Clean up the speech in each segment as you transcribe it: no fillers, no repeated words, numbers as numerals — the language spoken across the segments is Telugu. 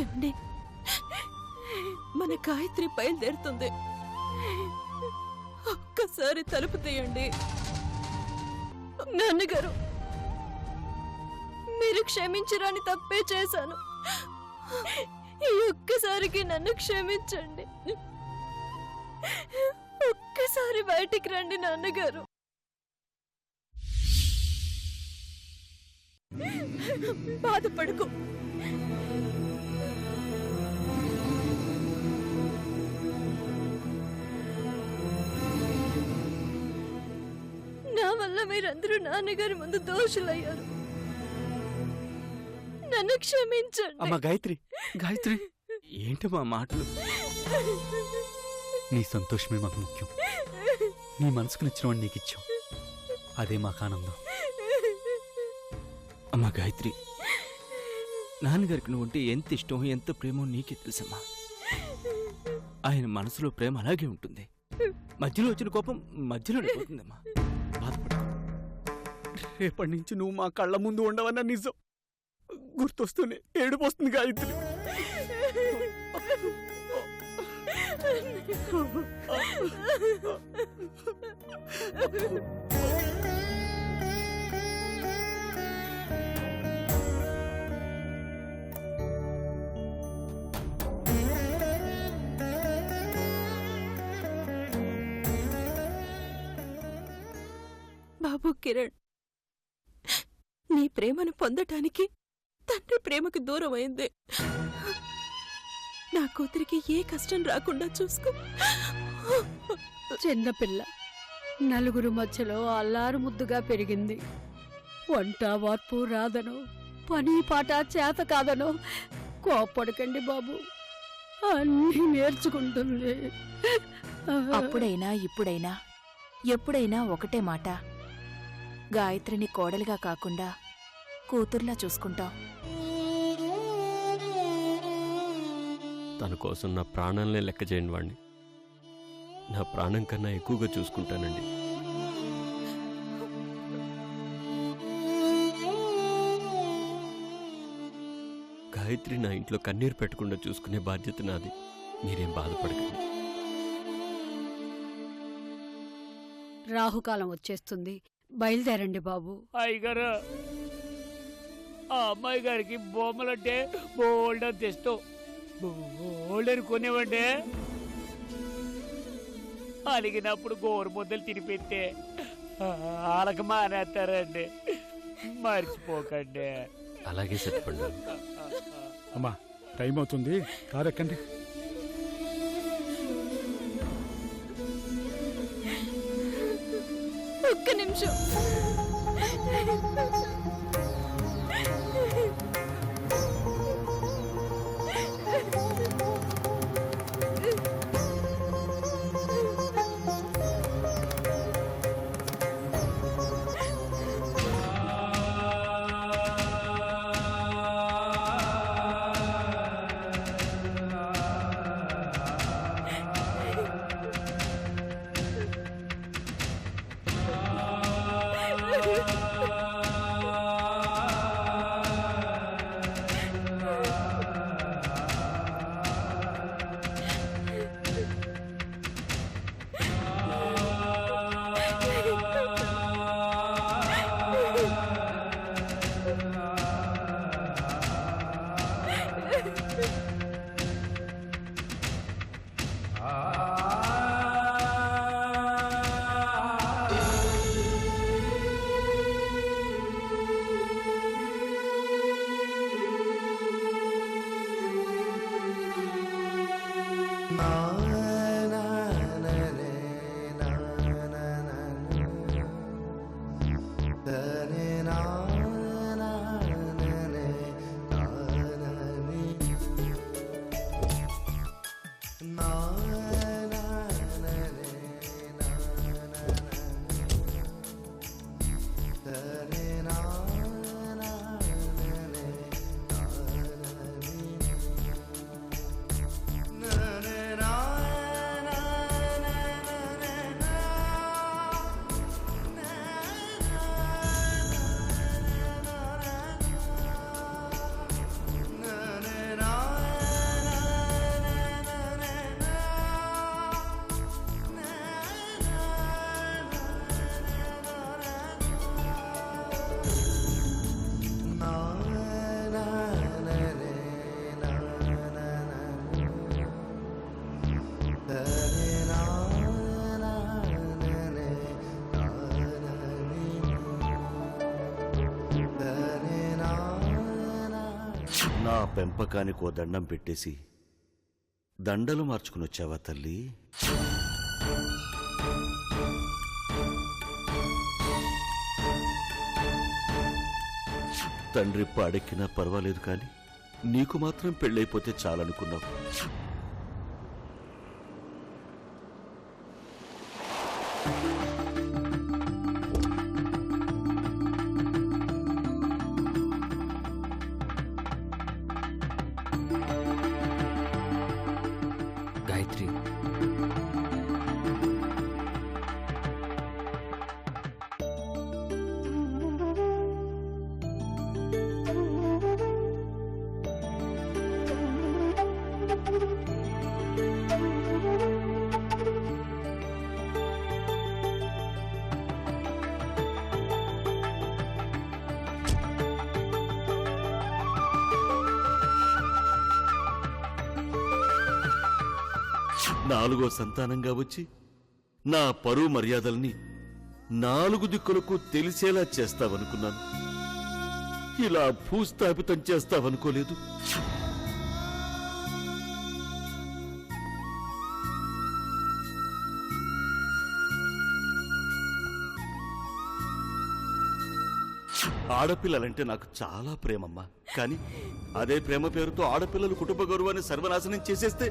ఏమండి, మన గాయత్రి బయలుదేరుతుంది. ఒక్కసారి తలుపు తీయండి. నాన్నగారు, మీరు క్షమించరాని తప్పే చేశాను. ఈ ఒక్కసారికి నన్ను క్షమించండి. ఒక్కసారి బయటికి రండి నాన్నగారు. బాధపడుకో. నా వల్ల మీరందరూ నాన్నగారి ముందు దోషులయ్యారు. నన్ను క్షమించండి. అమ్మా గాయత్రి, గాయత్రి, ఏంటి మా మాటలు? నీ సంతోషమే మాకు ముఖ్యం. నీ మనసుకు నచ్చిన వాడిని నీకు ఇచ్చాం, అదే మాకు ఆనందం. అమ్మా గాయత్రి, నాన్నగారికి నువ్వుంటే ఎంత ఇష్టం, ఎంత ప్రేమో నీకే తెలుసమ్మా. ఆయన మనసులో ప్రేమ అలాగే ఉంటుంది. మధ్యలో వచ్చిన కోపం మధ్యలోనే పోతుందమ్మా. బాధపడు. రేపటి నుంచి నువ్వు మా కళ్ళ ముందు ఉండవన్న నిజం గుర్తొస్తూనే ఏడుపు వస్తుంది గాయత్రి. బాబు కిరణ్, నీ ప్రేమను పొందటానికి తండ్రి ప్రేమకు దూరం అయింది. నా కూతురికి ఏ కష్టం రాకుండా చూసుకో. చిన్నపిల్ల నలుగురు మధ్యలో అల్లారు ముద్దుగా పెరిగింది. వంట వార్పు రాదనో, పని పాట చేత కాదనో కోప్పడకండి బాబు, అన్నీ నేర్చుకుంటుంది. అప్పుడైనా ఇప్పుడైనా ఎప్పుడైనా ఒకటే మాట, గాయత్రిని కోడలిగా కాకుండా కూతుర్లా చూసుకుంటాం. తన కోసం నా ప్రాణాలనే లెక్క చేయండి వాణ్ణి. నా ప్రాణం కన్నా ఎక్కువగా చూసుకుంటానండి. గాయత్రి నా ఇంట్లో కన్నీరు పెట్టకుండా చూసుకునే బాధ్యత నాది. మీరేం బాధపడకండి. రాహుకాలం వచ్చేస్తుంది, బయలుదేరండి బాబు. అయ్యగారు, ఆ అమ్మాయి గారికి బొమ్మలంటే బోల్డ్ తెస్తావు, బోల్డ్ అని కొనేవండి. అలిగినప్పుడు గోరు ముద్దలు తినిపెట్టే వాళ్ళకి మానేస్తారండి. మర్చిపోకండి. అలాగే సత్పండు. అమ్మా, టైం అవుతుంది, కారు ఎక్కండి. ఒక్క నిమిషం. పెంపకానికో దండం పెట్టేసి దండలు మార్చుకుని వచ్చావా తల్లి? తండ్రి పాడెక్కినా పర్వాలేదు కాని నీకు మాత్రం పెళ్ళైపోతే చాలనుకున్నావు. గాయత్రి, నాలుగో సంతానంగా వచ్చి నా పరువు మర్యాదల్ని 4 దిక్కులకు తెలిసేలా చేస్తావనుకున్నాను. ఇలా భూస్థాపితం చేస్తావనుకోలేదు. ఆడపిల్లలంటే నాకు చాలా ప్రేమమ్మా. కానీ అదే ప్రేమ పేరుతో ఆడపిల్లలు కుటుంబ గౌరవాన్ని సర్వనాశనం చేసేస్తే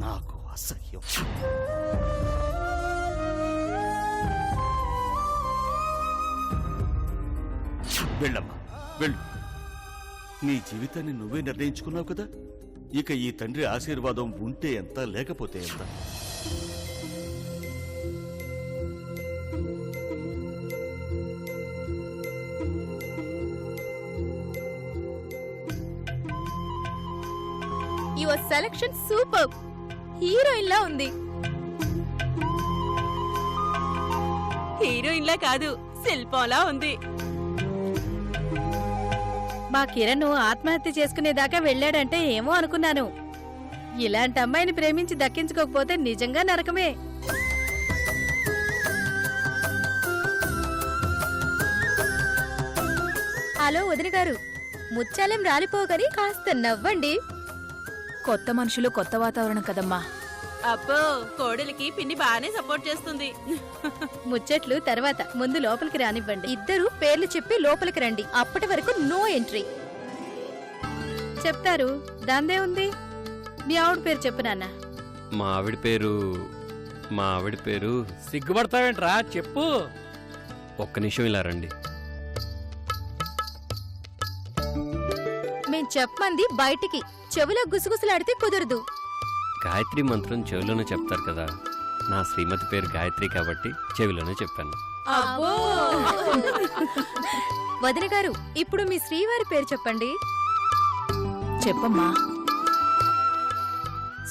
నాకు అసహ్యం. వెళ్ళమ్మా, వెళ్ళు. నీ జీవితాన్ని నువ్వే నిర్ణయించుకున్నావు కదా. ఇక ఈ తండ్రి ఆశీర్వాదం ఉంటే ఎంత, లేకపోతే ఎంత. Your selection super. హీరోయిన్ లా ఉంది. హీరోయిన్ లా కాదు, శిల్పంలా ఉంది. మా కిరణ్ ఆత్మహత్య చేసుకునేదాకా వెళ్ళాడంటే ఏమో అనుకున్నాను. ఇలాంటి అమ్మాయిని ప్రేమించి దక్కించుకోకపోతే నిజంగా నరకమే. హలో వదిన గారు, ముచ్చాలేం రాలిపోగని కాస్త నవ్వండి. కొత్త మనుషులు కొత్త వాతావరణం కదమ్మా. అబ్బో, కోడలికి పిన్ని బానే సపోర్ట్ చేస్తుంది. ముచ్చట్లు తర్వాత, ముందు లోపలికి రానివ్వండి. ఇద్దరు పేర్లు చెప్పి లోపలికి రండి. అప్పటి వరకు నో ఎంట్రీ. చెప్తారు, దాందే ఉంది. మీ ఆవిడ పేరు చెప్పు నాన్న. మా ఆవిడ పేరు సిగ్గుపడతావేంట్రా, చెప్పు. ఒక్క నిమిషం ఇలా రండి. మేం చెప్పమంది బయటికి, చెవిలో గుసగుసలాడితే కుదరదు. గాయత్రి మంత్రం చెవిలోనే చెప్తారు కదా. నా శ్రీమతి పేరు గాయత్రి కాబట్టి చెవిలోనే చెప్పాను. అబ్బో, వదిన గారు, ఇప్పుడు మీ శ్రీవారి పేరు చెప్పండి. చెప్పమ్మా.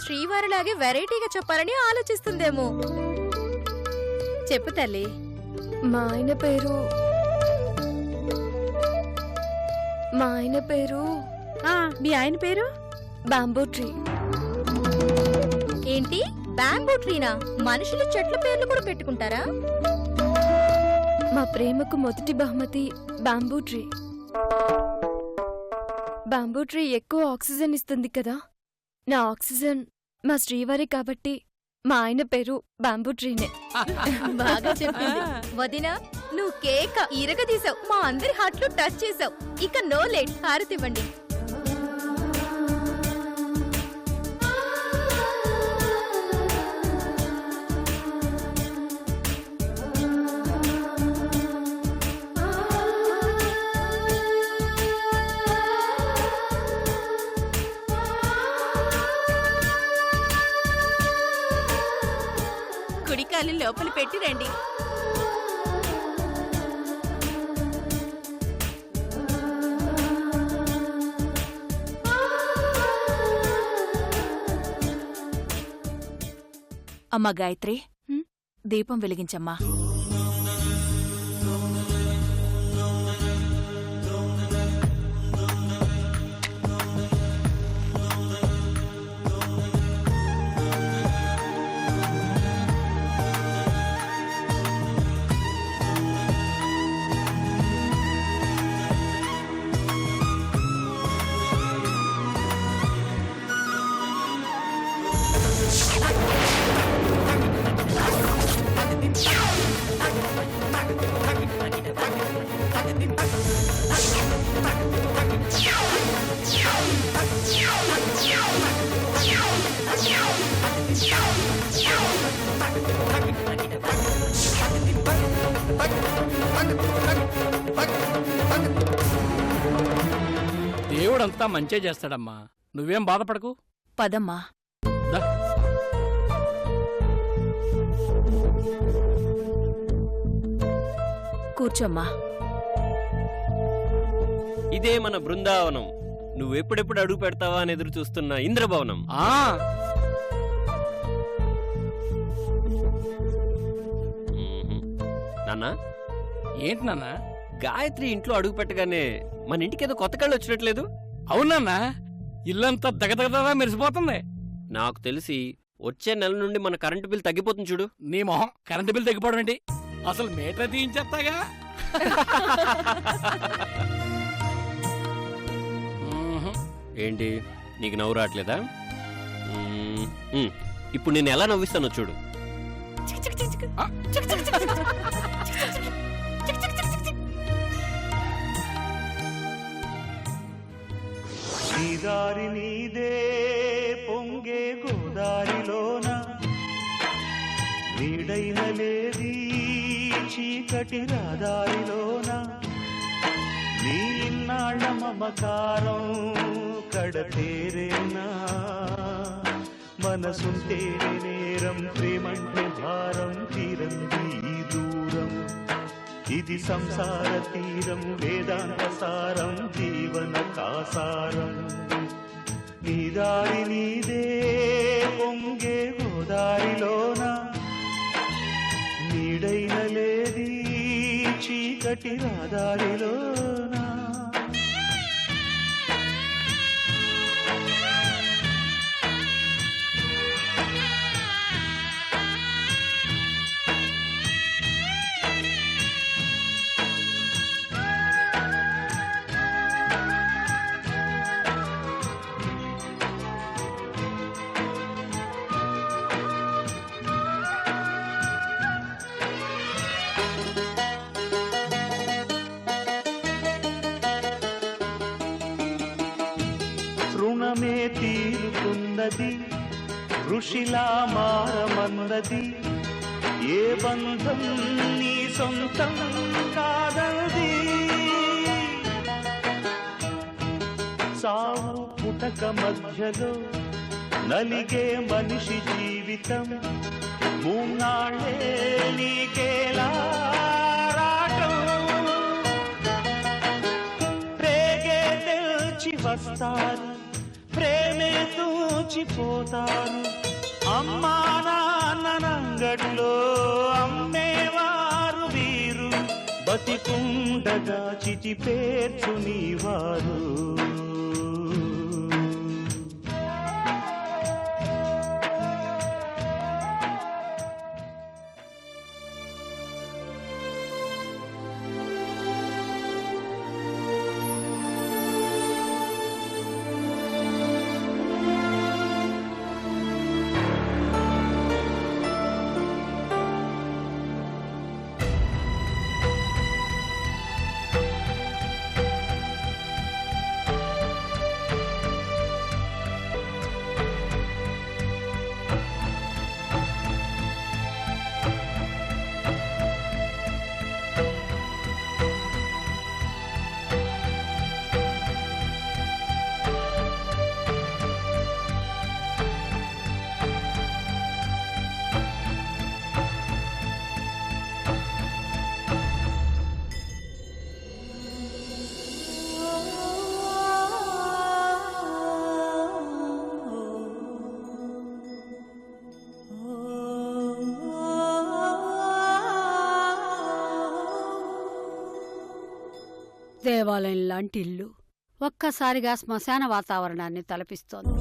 శ్రీవారిలాగే వెరైటీగా చెప్పాలని ఆలోచిస్తుందేమో. చెప్పు తల్లి. మా ఆయన పేరు మీ ఆయన పేరు బాంబూ ట్రీ. ఏంటి, బ్యాంబూ ట్రీనా? మనుషులు చెట్ల పేర్లు కూడా పెట్టుకుంటారా? మా ప్రేమకు మొదటి బహుమతి బాంబూ ట్రీ. బాంబూ ట్రీ ఎక్కువ ఆక్సిజన్ ఇస్తుంది కదా. నా ఆక్సిజన్ మా శ్రీవారి కాబట్టి మా ఆయన పేరు బాంబూ ట్రీనే. బాగా చెప్పింది వదిన. నువ్వు కేక ఇరగదీసావు, మా అందరి హార్ట్లు టచ్ చేసావు. ఇక నో లేట్, హారతివ్వండి. కుడికాలు లోపల పెట్టి రండి. అమ్మా గాయత్రి, దీపం వెలిగించమ్మా. దేవుడంతా మంచే చేస్తాడమ్మా, నువ్వేం బాధపడకు. పదమ్మా. దా. కూర్చోమ్మా. ఇదే మన బృందావనం. నువ్వెప్పుడెప్పుడు అడుగు పెడతావా అని ఎదురు చూస్తున్న ఇంద్రభవనం. ఆ నాన్న, ఏంటి నాన్న? గాయత్రి ఇంట్లో అడుగు పెట్టగానే మన ఇంటికేదో కొత్త కళ్ళు వచ్చినట్లేదు? అవునన్నా, ఇల్లంతా దగదగదగా మెరిసిపోతుంది. నాకు తెలిసి వచ్చే నెల నుండి మన కరెంటు బిల్ తగ్గిపోతుంది చూడు. నీ మొహం, కరెంటు బిల్ తగ్గిపోవడం ఏంటి? అసలు మీటర్ తీయించేస్తాగా. ఏంటి, నీకు నవ్వు రావట్లేదా? ఇప్పుడు నేను ఎలా నవ్విస్తానో చూడు. దారి నీదే పొంగే గోదారిలోన నీడైన లేది చీకటి రాదారిలోన నీ ఇన్నాళ్ళ మమకారం కడతేరేనా మనసుంటేనే నేరం ప్రేమంటే భారం తీరంది ఈ దూరం ఇది సంసార తీరం వేదాంత సారం జీవన కాసారం నీ దారి నీదే పొంగే గోదారిలోన నీడైన లేది చీకటి రాదారిలోన రుణమే తీరుతున్నది ఋషిలా మారమన్నది ఏ బంధం నీ సొంతం కాదది సావు పుటక మధ్యలో నలిగే మనిషి జీవితం మూనాళ్ళే నీకేలా రాటం రేగే తెల్చి వస్తారు ప్రేమే తూచిపోతారు అమ్మా నాన్ననంగట్లో అమ్మేవారు వీరు బతికుండగా చిటి పేర్చుని వారు దేవాలయం లాంటి ఇల్లు ఒక్కసారిగా శ్మశాన వాతావరణాన్ని తలపిస్తోంది.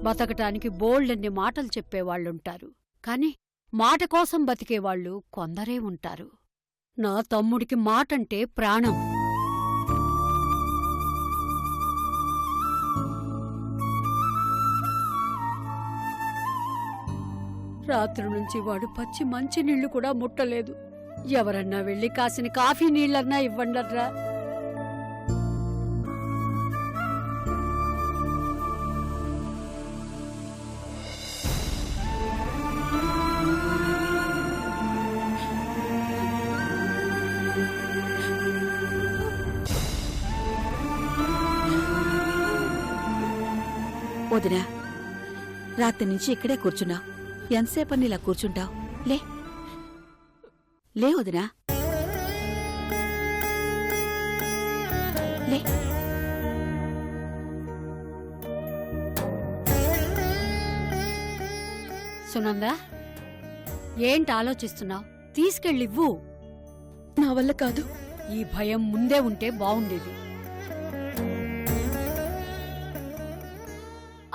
బతకటానికి బోల్డన్ని మాటలు చెప్పేవాళ్లుంటారు, కాని మాట కోసం బతికేవాళ్లు కొందరే ఉంటారు. నా తమ్ముడికి మాటంటే ప్రాణం. రాత్రి నుంచి వాడు పచ్చి మంచి నీళ్లు కూడా ముట్టలేదు. ఎవరన్నా వెళ్ళి కాసిన కాఫీ నీళ్లన్నా ఇవ్వండర్రా. వదినా, రాత్రి నుంచి ఇక్కడే కూర్చున్నావు. ఎంతసేపని ఇలా కూర్చుంటావు? లే లే వదినా, లే. సునందా, ఏంటి ఆలోచిస్తున్నావు? తీసుకెళ్ళివ్వు. నా వల్ల కాదు. ఈ భయం ముందే ఉంటే బావుండేది.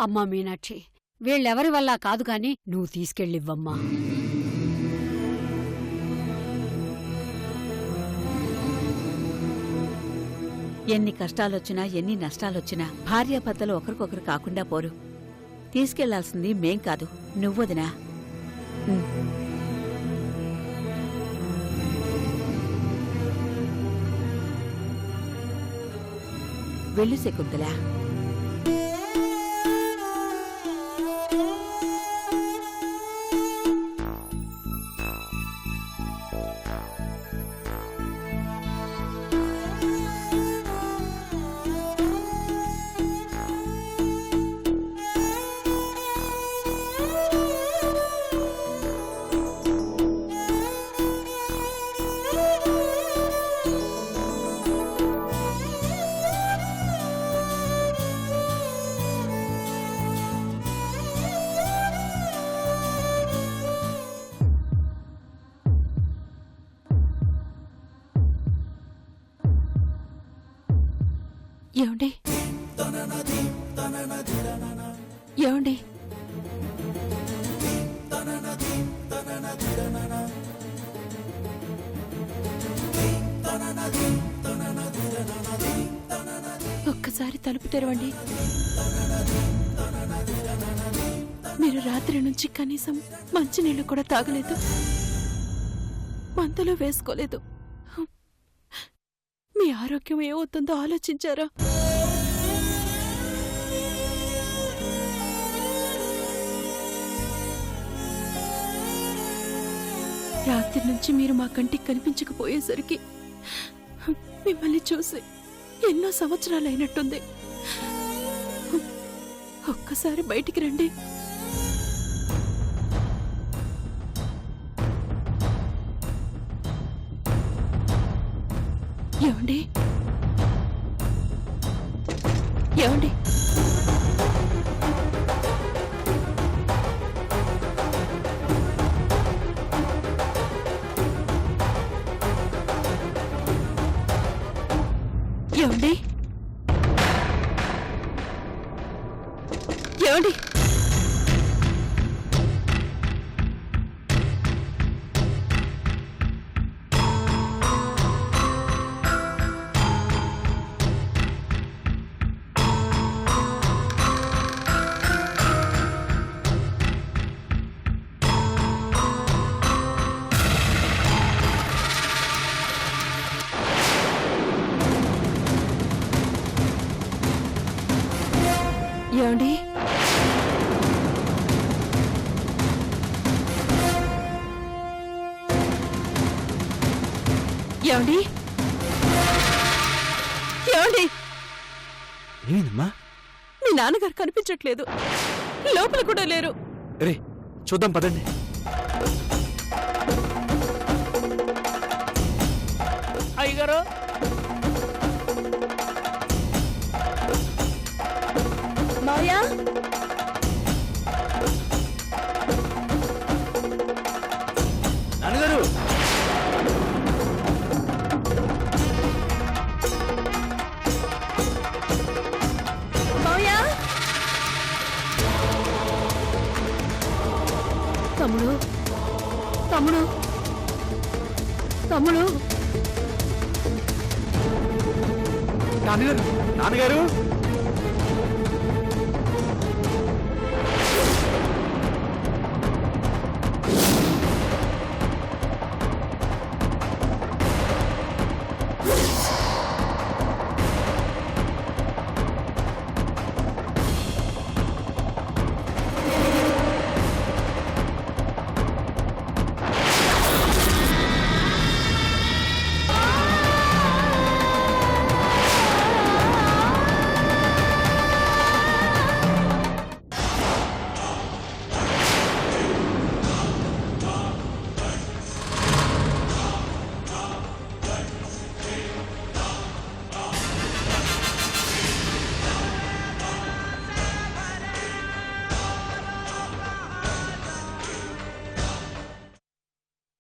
అమ్మా మీనాక్షి, వీళ్ళెవరి వల్ల కాదు కాని నువ్వు తీసుకెళ్ళివ్వమ్మా. ఎన్ని కష్టాలొచ్చినా ఎన్ని నష్టాలొచ్చినా భార్యాభర్తలు ఒకరికొకరు కాకుండా పోరు. తీసుకెళ్లాల్సింది మేం కాదు, నువ్వొదినా. వెళ్ళు శకుంతలా. ఏమండి? ఏమండి? ఒక్కసారి తలుపు తెరవండి. మీరు రాత్రి నుంచి కనీసం మంచినీళ్ళు కూడా తాగలేదు, మందులు వేసుకోలేదు. మీ ఆరోగ్యం ఏమవుతుందో ఆలోచించారా? రాత్రి నుంచి మీరు మా కంటికి కనిపించకపోయేసరికి మిమ్మల్ని చూసి ఎన్నో సంవత్సరాలైనట్టుంది. ఒక్కసారి బయటికి రండి. ఏమండి? ఏమండి? ఏమండి? ఏమండి? ఏమండి? ఏమండి? ఏమండి? ఏమైందమ్మా? మీ నాన్నగారు కనిపించట్లేదు, లోపల కూడా లేరు. రే చూద్దాం పదండి. అయ్యగారు, మాయా, నాన్నగారు, మాయా. తమ్ముడు, తమ్ముడు, తమ్ముడు. నాన్నగారు, నాన్నగారు.